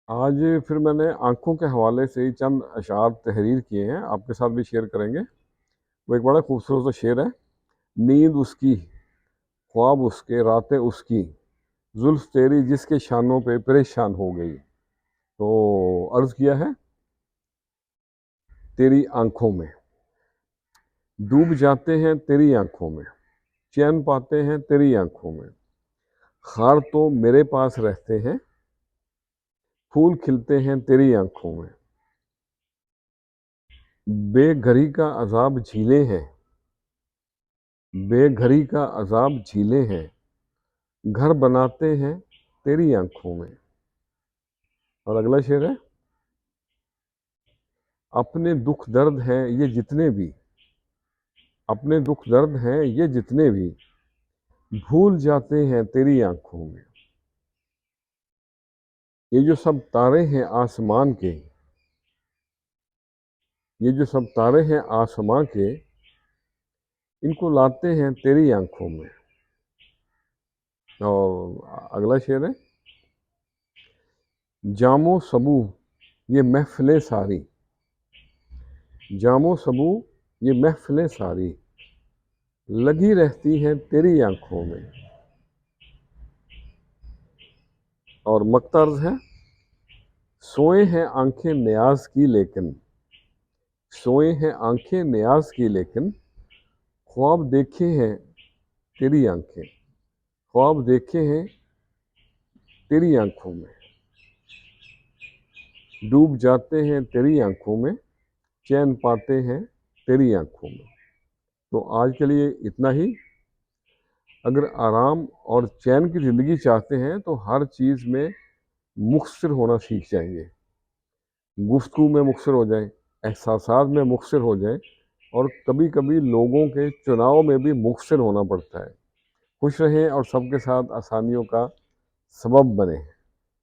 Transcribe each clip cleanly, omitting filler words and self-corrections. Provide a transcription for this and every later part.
آج پھر میں نے آنکھوں کے حوالے سے ہی چند اشعار تحریر کیے ہیں، آپ کے ساتھ بھی شیئر کریں گے۔ وہ ایک بڑا خوبصورت سا شعر ہے۔ نیند اس کی، خواب اس کے، راتیں اس کی، زلف تیری جس کے شانوں پہ پریشان ہو گئی۔ تو عرض کیا ہے، تیری آنکھوں میں ڈوب جاتے ہیں، تیری آنکھوں میں چین پاتے ہیں، تیری آنکھوں میں خار تو میرے پاس رہتے ہیں، پھول کھلتے ہیں تیری آنکھوں میں۔ بے گھری کا عذاب جھیلیں ہیں، بے گھری کا عذاب جھیلیں ہیں، گھر بناتے ہیں تیری آنکھوں میں۔ اور اگلا شعر ہے، اپنے دکھ درد ہیں یہ جتنے بھی، اپنے دکھ درد ہیں یہ جتنے بھی بھول جاتے ہیں تیری آنکھوں میں۔ یہ جو سب تارے ہیں آسمان کے، یہ جو سب تارے ہیں آسمان کے، ان کو لاتے ہیں تیری آنکھوں میں۔ اور اگلا شعر ہے، جام و سبو یہ محفلیں ساری، جام و سبو یہ محفلیں ساری لگی رہتی ہیں تیری آنکھوں میں۔ اور مقطع ہے، سوئے ہیں آنکھیں نیاز کی لیکن، سوئے ہیں آنکھیں نیاز کی لیکن خواب دیکھے ہیں تیری آنکھیں، خواب دیکھے ہیں تیری آنکھوں میں، ڈوب جاتے ہیں تیری آنکھوں میں، چین پاتے ہیں تیری آنکھوں میں۔ تو آج کے لیے اتنا ہی۔ اگر آرام اور چین کی زندگی چاہتے ہیں تو ہر چیز میں مختصر ہونا سیکھ جائیں گے، گفتگو میں مختصر ہو جائیں، احساسات میں مختصر ہو جائیں، اور کبھی کبھی لوگوں کے چناؤ میں بھی مختصر ہونا پڑتا ہے۔ خوش رہیں اور سب کے ساتھ آسانیوں کا سبب بنیں۔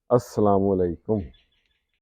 السلام علیکم۔